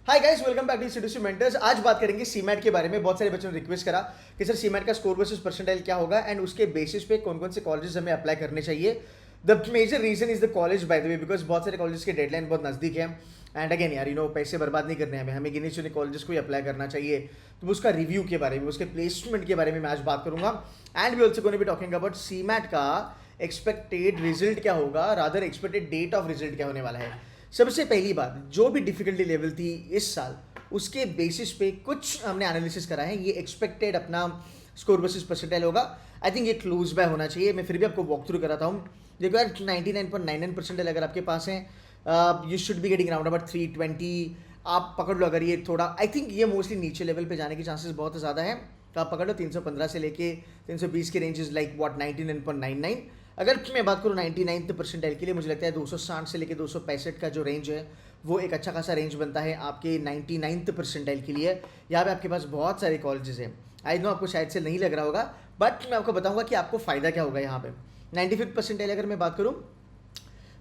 Hi guys, welcome back to CDC mentors. आज बात करेंगे सीमैट के बारे में। बहुत सारे बच्चों ने रिक्वेस्ट करा कि सर सीमैट का स्कोर वर्सेस परसेंटाइल क्या होगा एंड उसके बेसिस पे कौन कौन से कॉलेजेस हमें अप्लाई करने चाहिए। The major reason is the college by the way, because बहुत सारे कॉलेज के डेडलाइन बहुत नजदीक है एंड अगेन यार पैसे बर्बाद नहीं करने हैं, हमें गिने चुने कॉलेजेस को ही अप्लाई करना चाहिए। तो उसका रिव्यू के बारे में, उसके प्लेसमेंट के बारे में मैं आज बात करूंगा and we also gonna be talking about CMAT का एक्सपेक्टेड रिजल्ट क्या होगा, rather expected date of result क्या होने वाला है। सबसे पहली बात, जो भी डिफिकल्टी लेवल थी इस साल उसके बेसिस पे कुछ हमने एनालिसिस करा है। ये एक्सपेक्टेड अपना स्कोर वर्सेस परसेंटाइल होगा। आई थिंक ये क्लोज बाय होना चाहिए। मैं फिर भी आपको वॉक थ्रू कराता हूँ। देखो यार, 99.99% अगर आपके पास है, you should be getting around about 320। आप पकड़ लो, अगर ये थोड़ा, आई थिंक ये मोस्टली नीचे लेवल पे जाने के चांसेस बहुत ज़्यादा है, तो आप पकड़ लो 315 से लेके 320 के रेंज इज लाइक व्हाट 99.99। अगर मैं बात करूँ 99th परसेंटाइल के लिए, मुझे लगता है 260 से लेके 265 का जो रेंज है वो एक अच्छा खासा रेंज बनता है आपके 99th परसेंटाइल के लिए। यहाँ पे आपके पास बहुत सारे कॉलेजेस हैं। आई नो आपको शायद से नहीं लग रहा होगा, बट मैं आपको बताऊंगा कि आपको फ़ायदा क्या होगा यहाँ पे। 95th परसेंटाइल अगर मैं बात करूँ,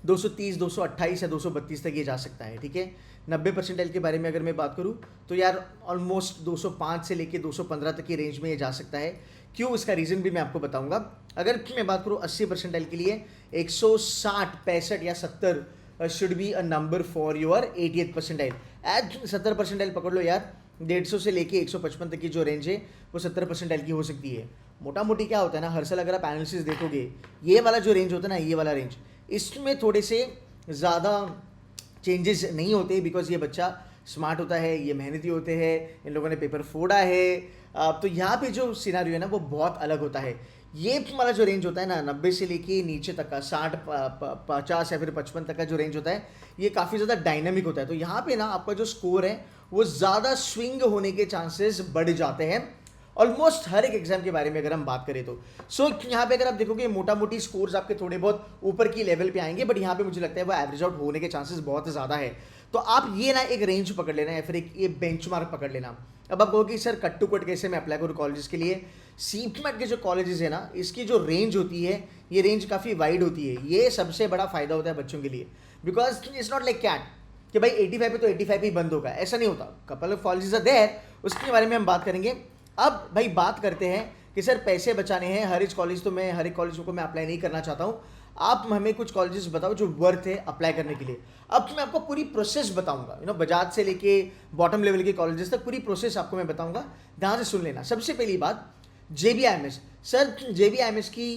230, 228 या 232 तक ये जा सकता है, ठीक है। 90 परसेंटाइल के बारे में अगर मैं बात करूँ तो यार ऑलमोस्ट 205 से लेके 215 तक की रेंज में ये जा सकता है। क्यों, इसका रीज़न भी मैं आपको बताऊंगा। अगर मैं बात करूँ 80 परसेंटाइल के लिए, 160, 65 या 70 should be a number for your 80th percentile. At 70 percentile पकड़ लो यार, 150 से लेके 155 तक की जो रेंज है वो 70 परसेंटाइल की हो सकती है। मोटा मोटी क्या होता है ना, हर साल अगर आप एनालिसिस देखोगे, ये वाला जो रेंज होता है ना, ये वाला रेंज, इसमें थोड़े से ज़्यादा चेंजेस नहीं होते, बिकॉज ये बच्चा स्मार्ट होता है, ये मेहनती होते हैं, इन लोगों ने पेपर फोड़ा है। तो यहाँ पे जो सिनारियो है ना वो बहुत अलग होता है। ये वाला जो रेंज होता है ना, 90 से लेके नीचे तक का 60, 50 या फिर 55 तक का जो रेंज होता है, ये काफ़ी ज़्यादा डायनामिक होता है। तो यहाँ पे ना आपका जो स्कोर है वो ज़्यादा स्विंग होने के चांसेस बढ़ जाते हैं ऑलमोस्ट हर एक एग्जाम के बारे में अगर हम बात करें तो। यहाँ पे अगर आप देखोगे, मोटा मोटी स्कोर्स आपके थोड़े बहुत ऊपर की लेवल पे आएंगे, बट यहाँ पे मुझे लगता है वो एवरेज आउट होने के चांसेस बहुत ज़्यादा है। तो आप ये ना एक रेंज पकड़ लेना या फिर एक ये बेंचमार्क पकड़ लेना। अब आप कहोगे सर कट टू कट कैसे मैं अप्लाई करूँ कॉलेजेस के लिए। सीटमेट के जो कॉलेजेस है ना, इसकी जो रेंज होती है, ये रेंज काफ़ी वाइड होती है। ये सबसे बड़ा फायदा होता है बच्चों के लिए, because it's not like CAT कि भाई 85 पे तो 85 ही बंद होगा, ऐसा नहीं होता। Couple of colleges are there, उसके बारे में हम बात करेंगे। अब भाई बात करते हैं कि सर पैसे बचाने हैं, हर एक कॉलेज तो मैं हर एक कॉलेज को मैं अप्लाई नहीं करना चाहता हूँ। आप हमें कुछ कॉलेजेस बताओ जो वर्थ है अप्लाई करने के लिए। अब मैं आपको पूरी प्रोसेस बताऊंगा, बजाज से लेके बॉटम लेवल के कॉलेजेस तक पूरी प्रोसेस आपको मैं बताऊंगा। ध्यान से सुन लेना। सबसे पहली बात, JBIMS। सर JBIMS की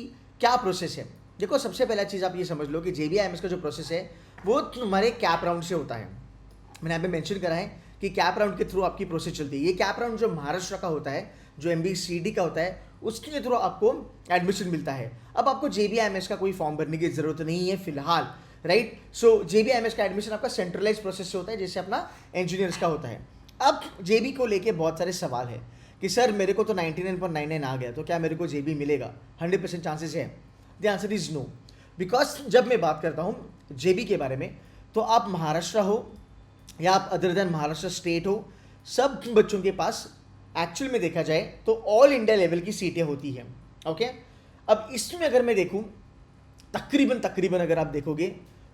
क्या प्रोसेस है? देखो, सबसे पहला चीज़ आप ये समझ लो कि JBIMS का जो प्रोसेस है वो तुम्हारे कैप राउंड से होता है। मैंने यहाँ पे मेंशन करा है कि कैप राउंड के थ्रू आपकी प्रोसेस चलती है। ये कैप राउंड जो महाराष्ट्र का होता है, जो MBCD का होता है, उसके थ्रू आपको एडमिशन मिलता है। अब आपको JBIMS का कोई फॉर्म भरने की जरूरत नहीं है फिलहाल, राइट। सो JBIMS का एडमिशन आपका सेंट्रलाइज प्रोसेस से होता है, जैसे अपना इंजीनियर्स का होता है। अब JB को लेके बहुत सारे सवाल है कि सर मेरे को तो 99.99 आ गया, तो क्या मेरे को JB मिलेगा? 100% चांसेस है। The answer is no. Because जब मैं बात करता हूँ JB के बारे में, तो आप महाराष्ट्र हो या आप अदर देन महाराष्ट्र स्टेट हो, सब बच्चों के पास एक्चुअल में देखा जाए तो ऑल इंडिया लेवल की सीटें होती हैं। ओके, अब इसमें अगर मैं देखूं, तकरीबन अगर आप देखोगे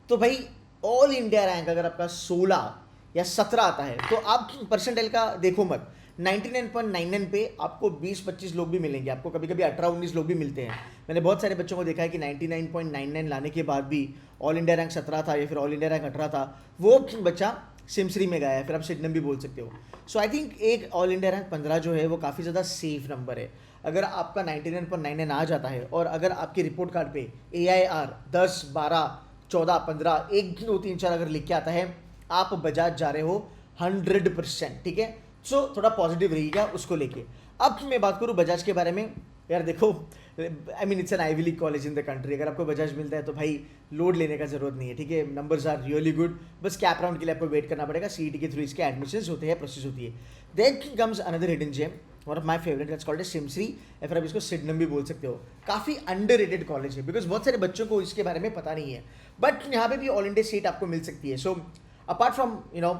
तो भाई ऑल इंडिया रैंक अगर आपका 16 या 17 आता है, तो आप परसेंटाइल का देखो मत। 99.99 पे आपको 20-25 लोग भी मिलेंगे, आपको कभी कभी 18-19 लोग भी मिलते हैं। मैंने बहुत सारे बच्चों को देखा है कि 99.99 लाने के बाद भी ऑल इंडिया रैंक 17 था या फिर ऑल इंडिया रैंक 18 था, वो बच्चा सिमसरी में गया है, फिर आप सिडनम भी बोल सकते हो। सो आई थिंक एक ऑल इंडिया रैंक 15 जो है वो काफ़ी ज़्यादा सेफ नंबर है। अगर आपका 99.99 आ जाता है और अगर आपके रिपोर्ट कार्ड पे AIR 10, 12, 14, 15, 1, 2, 3, 4 अगर लिख के आता है, आप बजाज जा रहे हो 100%, ठीक है। सो थोड़ा पॉजिटिव रहिएगा उसको लेके। अब मैं बात करूँ बजाज के बारे में, यार देखो, I mean it's an Ivy League college in the country. अगर आपको बजाज मिलता है तो भाई लोड लेने का जरूरत नहीं है, ठीक है। नंबर्स आर रियली गुड, बस कैप राउंड के लिए आपको वेट करना पड़ेगा। CET के थ्रू इसके एडमिशंस होते हैं, प्रोसेस होती है। Then comes another hidden gem, one of my favourite, that's called SIMSREE, या फिर आप इसको सिडनम भी बोल सकते हो। काफ़ी अंडररेटेड कॉलेज है, बिकॉज बहुत सारे बच्चों को इसके बारे में पता नहीं है, बट यहाँ पे भी ऑल इंडिया सीट आपको मिल सकती है। So apart from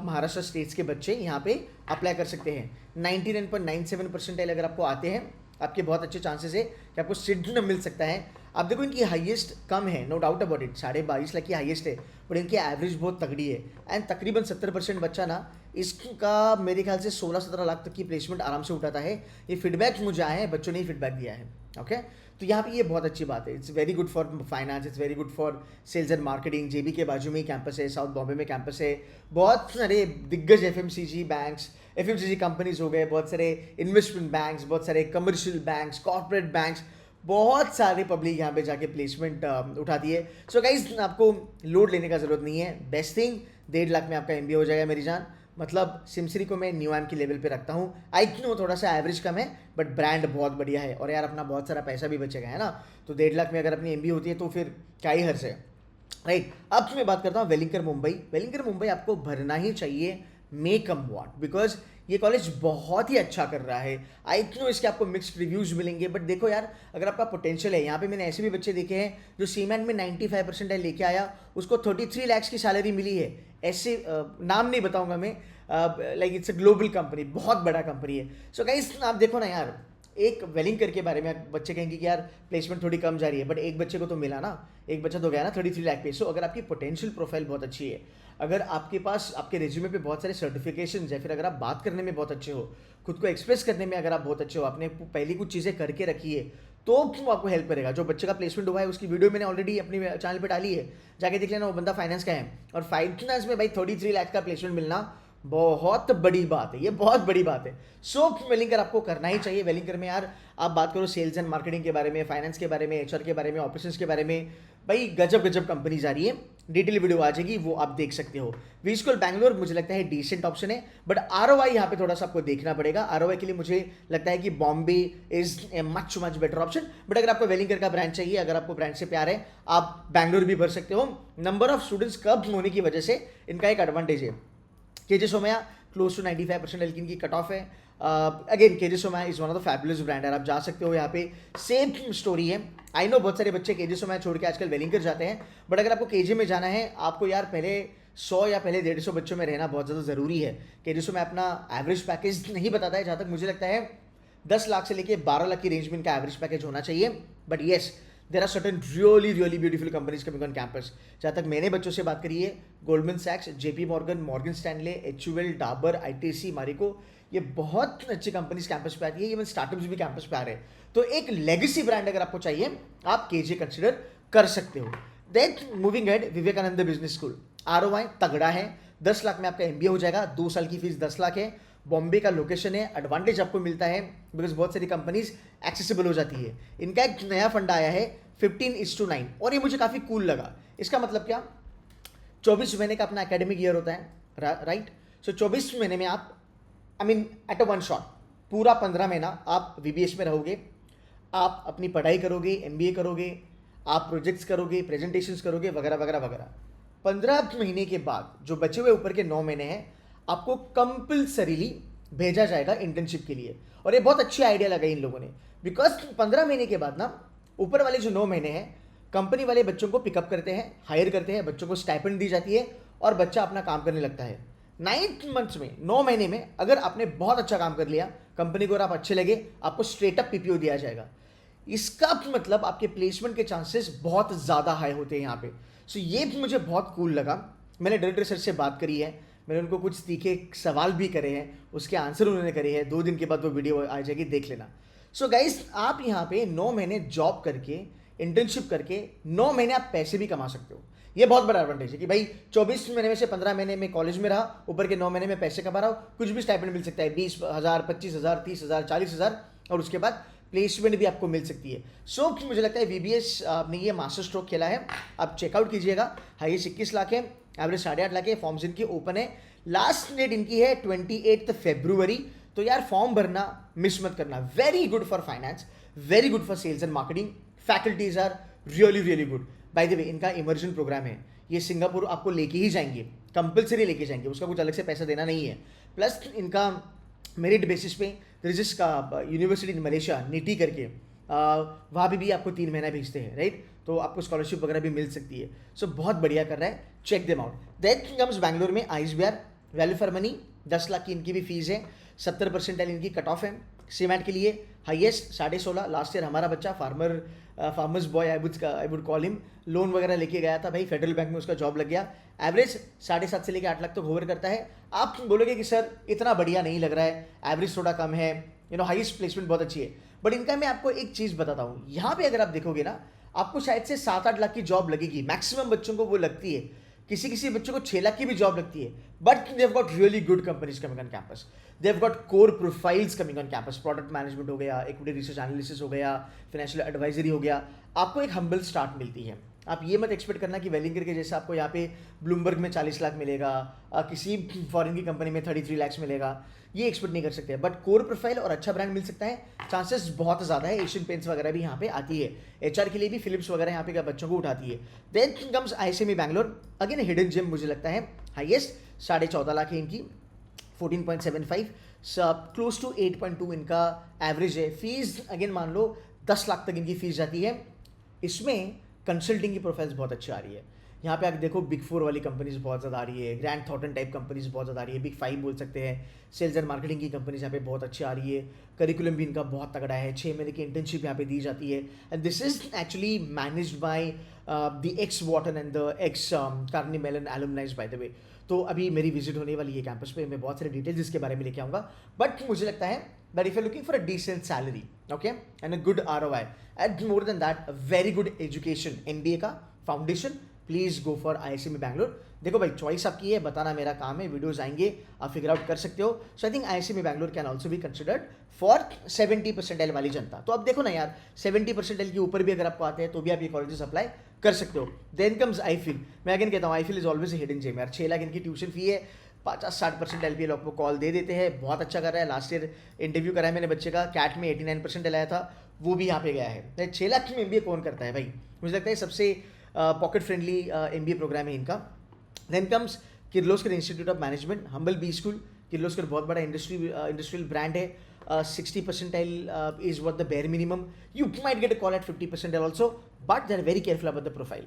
Maharashtra states के बच्चे यहाँ पे अप्लाई कर सकते हैं। 99.97 परसेंटाइल अगर आपको आते हैं, आपके बहुत अच्छे चांसेस है कि आपको सिडनम मिल सकता है। आप देखो इनकी हाईएस्ट कम है, no doubt about it, 22.5 lakh की हाईएस्ट है, बट इनकी एवरेज बहुत तगड़ी है। एंड तकरीबन 70% बच्चा ना इसका मेरे ख्याल से 16-17 लाख तक की प्लेसमेंट आराम से उठाता है। ये फीडबैक मुझे आए हैं, बच्चों ने ही फीडबैक दिया है। ओके, तो यहाँ पे ये बहुत अच्छी बात है। It's very good for finance, it's very good for sales and marketing. JB के बाजू में ही कैंपस है, साउथ बॉम्बे में कैंपस है। बहुत सारे दिग्गज एफएमसीजी बैंक्स, एफएमसीजी कंपनीज हो गए, बहुत सारे इन्वेस्टमेंट बैंक्स, बहुत सारे कमर्शियल बैंक्स, कॉर्पोरेट बैंक्स, बहुत सारे पब्लिक यहाँ पे जाके प्लेसमेंट उठाती है। सो गाइज, आपको लोड लेने का जरूरत नहीं है। बेस्ट थिंग, 1.5 लाख में आपका एमबीए हो जाएगा मेरी जान। मतलब सिमसरी को मैं न्यू एम की लेवल पे रखता हूँ। आई नो थोड़ा सा एवरेज कम है, बट ब्रांड बहुत बढ़िया है और यार अपना बहुत सारा पैसा भी बचेगा, है ना। तो 1.5 लाख में अगर अपनी एमबीए होती है तो फिर क्या ही हर्ज है, राइट। अब मैं बात करता हूँ वेलिंगकर मुंबई। वेलिंगकर मुंबई आपको भरना ही चाहिए, मे कम व्हाट, बिकॉज ये कॉलेज बहुत ही अच्छा कर रहा है। आई नो इसके आपको मिक्स्ड रिव्यूज मिलेंगे, बट देखो यार, अगर आपका पोटेंशियल है, यहाँ पे मैंने ऐसे भी बच्चे देखे हैं जो सीमेंट में 95% लेके आया, उसको 33 लाख की सैलरी मिली है। ऐसे नाम नहीं बताऊंगा मैं, like it's a global company, बहुत बड़ा कंपनी है। सो गाइस, आप देखो ना यार, एक वेलिंगकर के बारे में बच्चे कहेंगे कि यार प्लेसमेंट थोड़ी कम जा रही है, बट एक बच्चे को तो मिला ना, एक बच्चा तो गया ना 33 लाख पे। सो अगर आपकी पोटेंशियल प्रोफाइल बहुत अच्छी है, अगर आपके पास आपके रिज्यूमे पे बहुत सारे सर्टिफिकेशन है, फिर अगर आप बात करने में बहुत अच्छे हो, खुद को एक्सप्रेस करने में अगर आप बहुत अच्छे हो, आपने पहली कुछ चीज़ें करके रखी है, तो वो आपको हेल्प करेगा। जो बच्चे का प्लेसमेंट हुआ है उसकी वीडियो मैंने ऑलरेडी अपनी चैनल पे डाली है, जाके देख लेना। वो बंदा फाइनेंस का है और फाइनेंस में भाई 33 लाख का प्लेसमेंट मिलना बहुत बड़ी बात है, ये बहुत बड़ी बात है। सो वेलिंगकर आपको करना ही चाहिए। वेलिंगकर में यार आप बात करो सेल्स एंड मार्केटिंग के बारे में, फाइनेंस के बारे में, एचआर के बारे में, ऑपरेशंस के बारे में, भाई गजब गजब कंपनीज आ रही है। डिटेल वीडियो आ जाएगी, वो आप देख सकते हो। वी स्कूल बैंगलोर मुझे लगता है डिसेंट ऑप्शन है, बट आरओआई यहाँ पे थोड़ा सा आपको देखना पड़ेगा। आरओआई के लिए मुझे लगता है कि Bombay is a much better option. But अगर आपको वेलिंगकर का ब्रांच चाहिए, अगर आपको ब्रांच से प्यार है, आप बैंगलोर भी भर सकते हो। नंबर ऑफ स्टूडेंट्स कम होने की वजह से इनका एक एडवांटेज है। केजे सोमैया क्लोज टू 95% इनकी कट ऑफ है। Again KJ Somaiya is one of the fabulous brand है, आप जा सकते हो यहाँ पे। सेम स्टोरी है। आई नो बहुत सारे बच्चे केजे सोमैया छोड़ के आजकल वेलिंगकर जाते हैं, बट अगर आपको केजे में जाना है, आपको यार पहले 100 या पहले 150 बच्चों में रहना बहुत ज़्यादा ज़रूरी है। केजे सोमैया अपना एवरेज पैकेज नहीं बताता है, जहाँ तक मुझे लगता है 10 लाख से लेके 12 लाख की रेंज में इनका एवरेज पैकेज होना चाहिए। But yes, there are certain really beautiful companies coming on campus. जहाँ तक मैंने बच्चों से बात करी है, गोल्डमैन सैक्स, JP Morgan, Morgan Stanley, HUL, Dabur, ITC, Marico, ये बहुत अच्छी कंपनीज कैंपस पे आती है। इवन स्टार्टअप्स भी कैंपस पे आ रहे हैं। तो एक लेगेसी ब्रांड अगर आपको चाहिए, आप केजे कंसिडर कर सकते हो। Then moving head, Vivekanand business school, ROI तगड़ा है। 10 लाख में आपका एमबीए हो जाएगा, 2 साल की फीस 10 लाख है। बॉम्बे का लोकेशन है, एडवांटेज आपको मिलता है बिकॉज बहुत सारी कंपनीज एक्सेसिबल हो जाती है। इनका एक नया फंड आया है 15:9, और ये मुझे काफ़ी कूल लगा। इसका मतलब क्या, 24 महीने का अपना एकेडमिक ईयर होता है, राइट। सो 24 महीने में आप, I mean at a one shot, पूरा 15 महीना आप वीबीएस में रहोगे, आप अपनी पढ़ाई करोगे, एमबीए करोगे, आप प्रोजेक्ट्स करोगे, प्रेजेंटेशंस करोगे, वगैरह वगैरह वगैरह। 15 महीने के बाद जो बचे हुए ऊपर के 9 महीने हैं, आपको कंपल्सरीली भेजा जाएगा इंटर्नशिप के लिए। और ये बहुत अच्छी आइडिया लगाई इन लोगों ने, बिकॉज 15 महीने के बाद ना, ऊपर वाले जो 9 महीने हैं, कंपनी वाले बच्चों को पिकअप करते हैं, हायर करते हैं, बच्चों को स्टाइपेंड दी जाती है और बच्चा अपना काम करने लगता है। 9 मंथ्स में, 9 महीने में अगर आपने बहुत अच्छा काम कर लिया, कंपनी को और आप अच्छे लगे, आपको स्ट्रेट अप पीपीओ दिया जाएगा। इसका मतलब आपके प्लेसमेंट के चांसेस बहुत ज़्यादा हाई होते हैं यहाँ पे। सो ये मुझे बहुत कूल लगा। मैंने डायरेक्टर सर से बात करी है, मैंने उनको कुछ तीखे सवाल भी करे हैं, उसके आंसर उन्होंने करे हैं। 2 दिन के बाद वो वीडियो आ जाएगी, देख लेना। सो गाइस, आप यहाँ पे 9 महीने जॉब करके, इंटर्नशिप करके 9 महीने आप पैसे भी कमा सकते हो। ये बहुत बड़ा एडवांटेज है कि भाई 24 महीने में से 15 महीने में कॉलेज में रहा, ऊपर के 9 महीने में पैसे कमा रहा हूँ, कुछ भी स्टाइपेंड मिल सकता है, 20,000, 25,000, 30,000, 40,000, और उसके बाद प्लेसमेंट भी आपको मिल सकती है। सो मुझे लगता है वीबीएस ने ये मास्टर स्ट्रोक खेला है, आप चेकआउट कीजिएगा। हाईएस्ट 21 लाख है, एवरेज 8.5 लाख है। फॉर्म्स इनकी ओपन है, लास्ट डेट इनकी है 28 फरवरी। तो यार फॉर्म भरना मिस मत करना। Very good for finance, very good for sales and marketing, faculties are really good. By the way, इनका इमर्जन प्रोग्राम है, ये सिंगापुर आपको लेके ही जाएंगे, कंपलसरी लेके जाएंगे, उसका कुछ अलग से पैसा देना नहीं है। प्लस इनका मेरिट बेसिस पे रिजिस का यूनिवर्सिटी इन मलेशिया, नीटी करके, वहाँ भी आपको 3 महीना भेजते हैं, राइट। तो आपको स्कॉलरशिप वगैरह भी मिल सकती है। सो बहुत बढ़िया कर रहा है, check them out. That comes Bangalore में ISBR, value for money, 10 lakh की इनकी भी फीस है, 70% इनकी कट ऑफ है। सीमेंट के लिए हाईएस्ट 16.5, लास्ट ईयर हमारा बच्चा farmer farmers boy I would call him, loan वगैरह लेके गया था भाई, फेडरल बैंक में उसका जॉब लग गया, एवरेज 7.5 से लेकर 8 लाख तक होवर करता है। आप बोलोगे कि सर इतना बढ़िया नहीं लग रहा है, एवरेज थोड़ा कम है, हाईएस्ट प्लेसमेंट बहुत अच्छी है, बट इनका मैं आपको एक चीज़ बताता हूँ, यहाँ पे अगर आप देखोगे ना, आपको शायद से 7-8 लाख की जॉब लगेगी, मैक्सिमम बच्चों को वो लगती है, किसी किसी बच्चों को 6 लाख की भी जॉब लगती है, but they have got really good companies coming on campus, they have got core profiles coming on campus, product management हो गया, इक्विटी रिसर्च एनालिसिस हो गया, फाइनेंशियल एडवाइजरी हो गया, आपको एक हम्बल स्टार्ट मिलती है। आप ये मत एक्सपेक्ट करना कि वेलिंगर के जैसे आपको यहाँ पे ब्लूमबर्ग में 40 लाख मिलेगा, किसी फॉरेन की कंपनी में 33 लाख मिलेगा, ये एक्सपेक्ट नहीं कर सकते, बट कोर प्रोफाइल और अच्छा ब्रांड मिल सकता है, चांसेस बहुत ज़्यादा है। एशियन पेंट्स वगैरह भी यहाँ पे आती है, एचआर के लिए भी फिलिप्स वगैरह यहाँ पे बच्चों को उठाती है। Then comes ISME Bangalore, again hidden gem मुझे लगता है, हाईएस्ट 14.5 लाख है इनकी, 14.75, क्लोज टू 8.2 इनका एवरेज है। फीस अगेन मान लो 10 लाख तक इनकी फीस जाती है। इसमें कंसल्टिंग की प्रोफाइल्स बहुत अच्छी आ रही है, यहाँ पे आप देखो बिग 4 वाली कंपनीज बहुत ज़्यादा आ रही है, ग्रैंड थॉर्टन टाइप कंपनीज बहुत ज़्यादा आ रही है, बिग 5 बोल सकते हैं, सेल्स एंड मार्केटिंग की कंपनीज यहाँ पे बहुत अच्छी आ रही है, करिकुलम भी इनका बहुत तगड़ा है, 6 महीने की इंटर्नशिप यहाँ पे दी जाती है, and this is actually managed by the ex Wharton and the ex Carnegie Mellon alumni by the way. तो अभी मेरी विजिट होने वाली है कैंपस पे, मैं बहुत सारे डिटेल्स इसके बारे में लेके आऊँगा, बट मुझे लगता है that if you looking for a decent salary, okay, and a good ROI, and more than that very good education, MBA का foundation, please go for ISME Bangalore. देखो भाई, चॉइस आपकी है, बताना मेरा काम है, वीडियोस आएंगे, आप फिगर आउट कर सकते हो। So I think ISME Bangalore can also be considered for 70% वाली जनता। तो अब देखो ना यार, 70% के ऊपर भी अगर आपको आते हैं तो भी आप ये कॉलेजेस अप्लाई कर सकते हो। देन कम्स आईफिल, मैं अगेन कहता हूँ IFIM is always hidden gem यार, 6 लाख इनकी ट्यूशन फी है, 50-60% LPA लोग को कॉल दे देते हैं, बहुत अच्छा कर रहा है। लास्ट ईयर इंटरव्यू कराया मैंने बच्चे का, कैट में 89% लाया था, वो भी यहाँ पे गया है। 6 लाख में MBA कौन करता है भाई, मुझे लगता है सबसे पॉकेट फ्रेंडली MBA प्रोग्राम है इनका। Then comes Kirloskar Institute of Management, humble B school, Kirloskar बहुत बड़ा इंडस्ट्रियल ब्रांड है, 60 percentile is what the bare minimum. You might get a call at 50 percentile also, but they're very careful about the profile.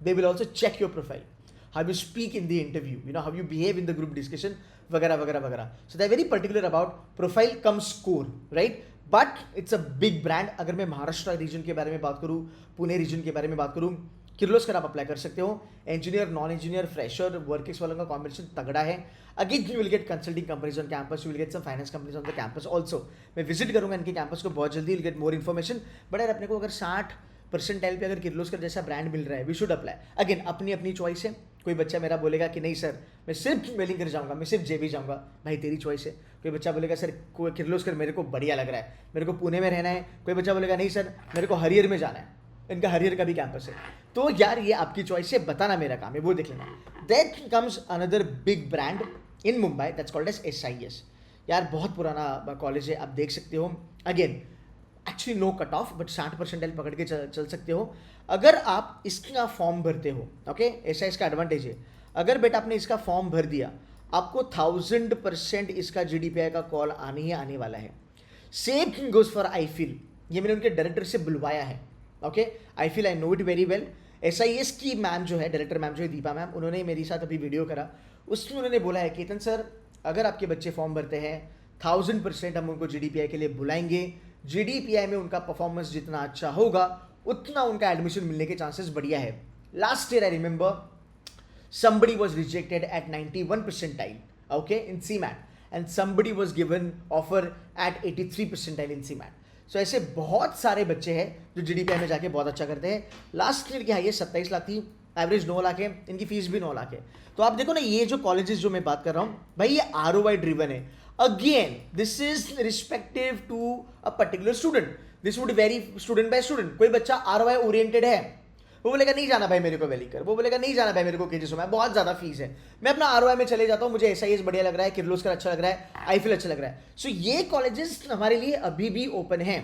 They will also check your profile, how you speak in the interview, how you behave in the group discussion, वगैरह वगैरह वगैरह. So they're very particular about profile comes score, right? But it's a big brand. अगर मैं Maharashtra reason के बारे में बात करूँ, पुणे रीजन के बारे में बात करूँ, किर्लोस्कर आप अप्लाई कर सकते हो। Engineer, non engineer, fresher, workings वालों का कॉम्बिनेशन तगड़ा है। Again you will get consulting companies on campus, you will get some finance companies on the campus also. मैं विजिट करूंगा इनके कैंपस को बहुत जल्दी, will get more information. But यार अपने को अगर 60% पे अगर किर्लोस्कर जैसा ब्रांड मिल रहा है, वी शुड अप्लाई। अगेन अपनी अपनी चॉइस है। कोई बच्चा मेरा बोलेगा कि नहीं सर मैं सिर्फ वेलिंगर जाऊंगा, मैं सिर्फ जेबी जाऊंगा, भाई तेरी चॉइस है। कोई बच्चा बोलेगा सर किर्लोस्कर मेरे को बढ़िया लग रहा है, मेरे को पुणे में रहना है। कोई बच्चा बोलेगा नहीं सर मेरे को हरियर में जाना है, इनका हरियर का भी कैंपस है। तो यार ये आपकी चॉइस है, बताना मेरा काम है, वो देख लेना। Then comes another big brand in Mumbai that's called as SIS। यार बहुत पुराना कॉलेज है, आप देख सकते हो। Again actually no cut off, but 60% पकड़ के चल सकते हो अगर आप इसका फॉर्म भरते हो। ओके, ऐसा इसका एडवांटेज है। अगर बेटा आपने इसका फॉर्म भर दिया, आपको 1000% इसका GDPI का कॉल आने ही आने वाला है। सेम गोज फॉर आईफिल, ये मैंने उनके डायरेक्टर से बुलवाया है। Okay, Eiffel I know it very well. SIS की मैम जो है, डायरेक्टर मैम जो है दीपा मैम, उन्होंने मेरे साथ अभी वीडियो करा, उसमें उन्होंने बोला है केतन सर अगर आपके बच्चे फॉर्म भरते हैं 1000% हम उनको GDPI के लिए बुलाएंगे। GDPI में उनका परफॉर्मेंस जितना अच्छा होगा उतना उनका एडमिशन मिलने के चांसेस बढ़िया है। Last year I remember somebody was rejected at 91 percentile, okay, in CMAT and somebody was given offer at 83 percentile in CMAT. So ऐसे बहुत सारे बच्चे हैं जो GDPI में जाके बहुत अच्छा करते हैं। लास्ट ईयर की हाईएस्ट 27 लाख थी, एवरेज 9 लाख है, इनकी फीस भी 9 लाख है। तो आप देखो ना, ये जो कॉलेजेस जो मैं बात कर रहा हूँ भाई, ये ROI ड्रिवन है। Again this is respective to a particular student, this would vary student by student. कोई बच्चा ROI ओरिएंटेड है, वो बोलेगा नहीं जाना भाई मेरे को वेलिकर, वो बोलेगा नहीं जाना भाई मेरे को केजीएस में, बहुत ज़्यादा फीस है, मैं अपना ROI में चले जाता हूँ, मुझे SIS बढ़िया लग रहा है, किर्लोस्कर अच्छा लग रहा है, आईफिल अच्छा लग रहा है। सो ये कॉलेजेस हमारे लिए अभी भी ओपन हैं।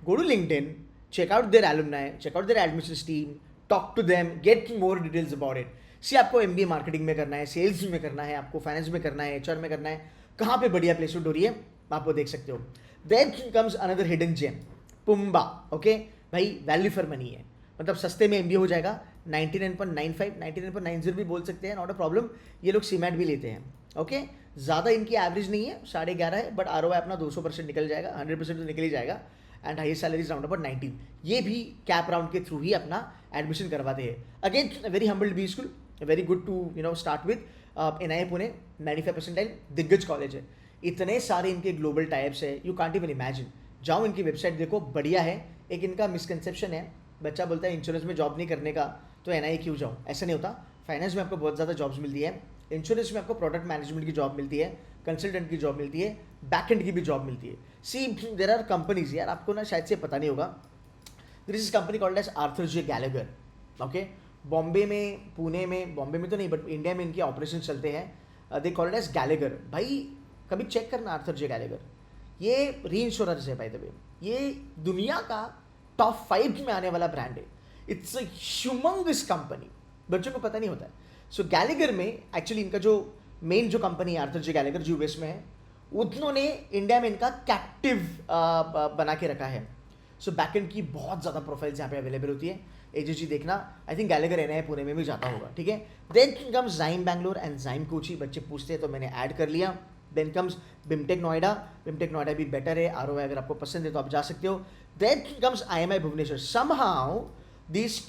Go to LinkedIn, check out their alumni, check out their admissions team, talk to them, get more details about it. See आपको MBA मार्केटिंग में करना है, सेल्स में करना है, आपको फाइनेंस में करना है, HR में करना है, कहाँ पे बढ़िया प्लेसमेंट हो रही है आप वो देख सकते हो। Then comes another hidden gem, PUMBA. Okay भाई, वैल्यू फॉर मनी है, मतलब सस्ते में MBA हो जाएगा। 99.95, 99.90 भी बोल सकते हैं, नॉट अ प्रॉब्लम। ये लोग CMAT भी लेते हैं। ओके, ज़्यादा इनकी एवरेज नहीं है, 11.5 है, बट ROI अपना 200% निकल जाएगा, 100% तो निकल ही जाएगा। And highest salary is round about 19। ये भी कैप राउंड के थ्रू ही अपना एडमिशन करवाते हैं। Again very humbled B school, very good to start with. NIA Pune 95 percentile, दिग्गज कॉलेज है, इतने सारे इनके ग्लोबल टाइप्स है, यू कांट इवन इमेजिन। जाओ इनकी वेबसाइट देखो, बढ़िया है। एक इनका मिसकंसेप्शन है, बच्चा बोलता है इंश्योरेंस में जॉब नहीं करने का तो NIA क्यों जाऊँ, ऐसा नहीं होता। फाइनेंस में आपको बहुत ज़्यादा जॉब्स मिलती है, इंश्योरेंस में आपको प्रोडक्ट मैनेजमेंट की जॉब मिलती है, कंसल्टेंट की जॉब मिलती है, बैक एंड की भी जॉब मिलती है। सी देयर आर कंपनीज, यार आपको ना शायद से पता नहीं होगा, there is company called as Arthur J Gallagher, okay. Bombay में, पुणे में, बॉम्बे में तो नहीं बट इंडिया में इनके ऑपरेशन चलते हैं। They called as Gallagher. भाई कभी चेक करना आर्थर जे गैलेगर, ये री इंश्योरेंस है बाय द वे, ये दुनिया का टॉप 5 में आने वाला ब्रांड है। इट्स अ ह्यूमंगस कंपनी, बच्चों को पता नहीं होता है। सो गैलेगर में एक्चुअली इनका जो मेन जो कंपनी है आर्थर जे गैलेगर जो यूएस में है, उन्होंने इंडिया में इनका कैप्टिव बना के रखा है। सो बैकएंड की बहुत ज़्यादा प्रोफाइल्स यहाँ पे अवेलेबल होती है। एजेजी देखना, I think Gallagher NIA Pune में भी जाता होगा, ठीक है। देन कम्स जाइम बैंगलोर एंड जाइम कोची, बच्चे पूछते हैं तो मैंने ऐड कर लिया। देन कम्स बिमटेक नोएडा, बिमटेक नोएडा भी बेटर है, ROI अगर आपको पसंद है तो आप जा सकते हो। Then comes IMI Bhubaneswar. Somehow this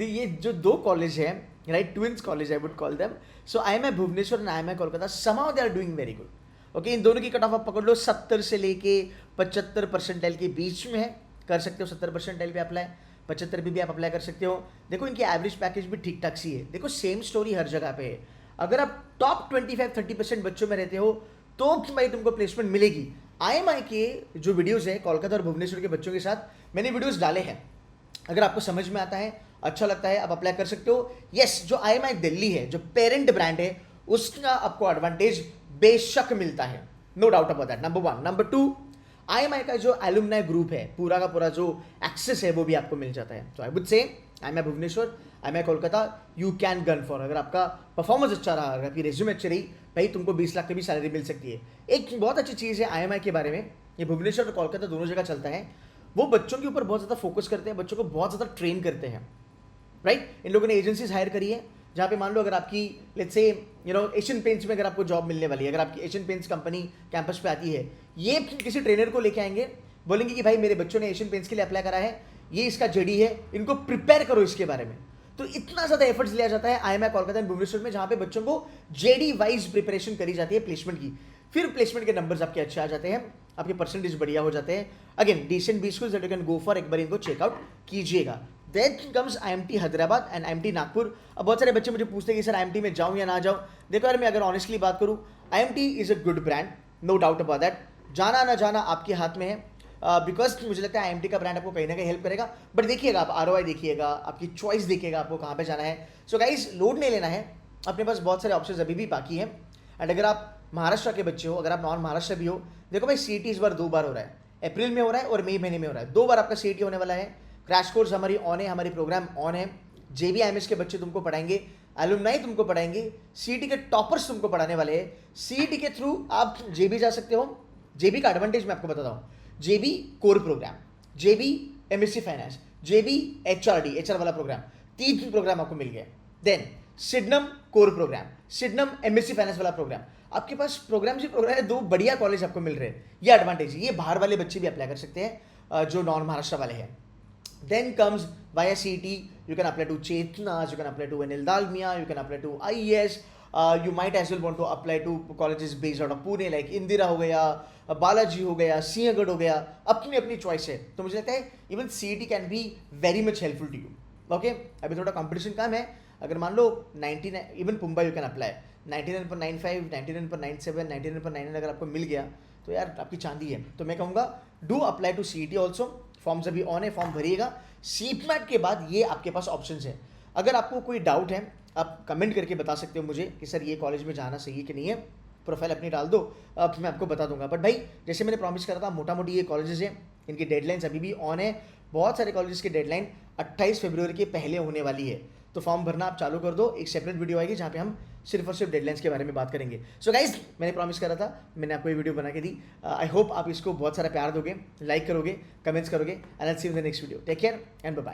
ये जो दो कॉलेज है, right, twins college I would call them. So IMI Bhubaneswar and IMI Kolkata, somehow they are doing very good, okay. इन दोनों की कट ऑफ आप पकड़ लो, 70 से लेके 75 परसेंटाइल के बीच में है, कर सकते हो 70 परसेंटाइल पे अप्लाई, 75 भी आप अप्लाई कर सकते हो। देखो इनकी एवरेज पैकेज भी ठीक ठाक सी है। देखो सेम स्टोरी हर जगह पे है, अगर आप टॉप 25-30% बच्चों में रहते हो तो भाई तुमको प्लेसमेंट मिलेगी। IMI के जो वीडियोस है कोलकाता और भुवनेश्वर के बच्चों के साथ मैंने वीडियोस डाले हैं, अगर आपको समझ में आता है, अच्छा लगता है, आप अप्लाई कर सकते हो। यस, जो IMI दिल्ली है, जो पेरेंट ब्रांड है, उसका आपको एडवांटेज बेशक मिलता है, no doubt about that, number 1। Number 2, IMI का जो एलुमनाई ग्रुप है, पूरा का पूरा जो एक्सेस है वो भी आपको मिल जाता है। तो I would say IMI Bhubaneswar, IMI Kolkata, you can go for. अगर आपका परफॉर्मेंस अच्छा रहा, अगर आपकी रेज्यूमे अच्छी रही, भाई तुमको 20 लाख की भी सैलरी मिल सकती है। एक बहुत अच्छी चीज़ है IMI के बारे में, ये भुवनेश्वर और कोलकाता दोनों जगह चलता है, वो बच्चों के ऊपर बहुत ज़्यादा फोकस करते हैं, बच्चों को बहुत ज़्यादा ट्रेन करते हैं, राइट। इन लोगों ने एजेंसीज हायर करी है, जहाँ पे मान लो अगर आपकी लेट्स से एशियन पेंट्स में अगर आपको जॉब मिलने वाली है, अगर आपकी एशियन पेंट्स कंपनी कैंपस पे आती है, ये किसी ट्रेनर को लेके आएंगे, बोलेंगे कि भाई मेरे बच्चों ने एशियन पेंट्स के लिए अप्लाई करा है, ये इसका JD है, इनको प्रिपेयर करो इसके बारे में। तो इतना ज़्यादा एफर्ट्स लिया जाता है IMI कोलकाता एंड भुवनेश्वर में, जहाँ पे बच्चों को JD वाइज प्रिपरेशन करी जाती है प्लेसमेंट की। फिर प्लेसमेंट के नंबर्स आपके अच्छे आ जाते हैं, आपके परसेंटेज बढ़िया हो जाते हैं। Again decent B schools that you can go for, एक बार इनको चेकआउट कीजिएगा। Then comes IMT Hyderabad and IMT Nagpur. अब बहुत सारे बच्चे मुझे पूछते हैं कि सर IMT में जाऊँ या ना जाऊँ। देखो यार, मैं अगर ऑनेस्टली बात करूँ, IMT is a good brand, no doubt about that. जाना ना जाना आपके हाथ में है, बिकॉज मुझे लगता है IMT का ब्रांड आपको कहीं ना कहीं हेल्प करेगा। बट देखिएगा, आप ROI देखिएगा, आपकी चॉइस देखिएगा, आपको कहाँ पे जाना है। सो गाइस, लोड नहीं लेना है, अपने पास बहुत सारे ऑप्शंस अभी भी बाकी हैं। एंड अगर आप महाराष्ट्र के बच्चे हो, अगर आप नॉन महाराष्ट्र भी हो, देखो भाई CET इस बार 2 बार हो रहा है, अप्रैल में हो रहा है और मई महीने में हो रहा है। 2 बार आपका CET होने वाला है। क्रैश कोर्स हमारी ऑन है, हमारी प्रोग्राम ऑन है। JB-IMS के बच्चे तुमको पढ़ाएंगे, एलुमनाई तुमको पढ़ाएंगे, CET के टॉपर्स तुमको पढ़ाने वाले हैं। CET के थ्रू आप JB जा सकते हो। JB का एडवांटेज मैं आपको बताता हूँ, JB core programme, JB MSc finance, JB HRD HR वाला प्रोग्राम, 3 प्रोग्राम आपको मिल गया। देन Sydenham core programme, Sydenham MSc finance वाला प्रोग्राम, आपके पास प्रोग्राम ही प्रोग्राम है, 2 बढ़िया कॉलेज आपको मिल रहे हैं। ये एडवांटेज है, ये बाहर वाले बच्चे भी अप्लाई कर सकते हैं जो नॉन महाराष्ट्र वाले हैं। Then comes via CET, you can apply to Chetnas, you can apply to NL Dalmia, you can apply to IES, you might as well want to apply to colleges based out of Pune like Indira हो गया, बालाजी हो गया, सिंहगढ़ हो गया, अपनी अपनी choice है। तो मुझे लगता है even CET can be very much helpful to you, okay. अभी थोड़ा कंपटीशन कम है, अगर मान लो 99, even PUMBA you can apply 99.95, 99.97, 99.99 अगर आपको मिल गया तो यार आपकी चांदी है। तो मैं कहूँगा do apply to CET also, forms अभी ऑन है, फॉर्म भरिएगा। CMAT के बाद ये आपके पास ऑप्शंस हैं। अगर आपको कोई डाउट है, आप कमेंट करके बता सकते हो मुझे कि सर ये कॉलेज में जाना सही है कि नहीं है, प्रोफाइल अपनी डाल दो, अब मैं आपको बता दूंगा। बट भाई जैसे मैंने प्रॉमिस करा था, मोटा मोटी ये कॉलेजेस हैं, इनकी डेडलाइंस अभी भी ऑन है। बहुत सारे कॉलेजेस की डेडलाइन 28 फरवरी के पहले होने वाली है, तो फॉर्म भरना आप चालू कर दो। एक सेपरेट वीडियो आएगी जहाँ पे हम सिर्फ और सिर्फ डेडलाइंस के बारे में बात करेंगे। सो गाइज, मैंने प्रॉमिस करा था, मैंने आपको ये वीडियो बना के दी। आई होप आप इसको बहुत सारा प्यार दोगे, लाइक करोगे, कमेंट्स करोगे, and I will see you in the next video. Take care and bye bye.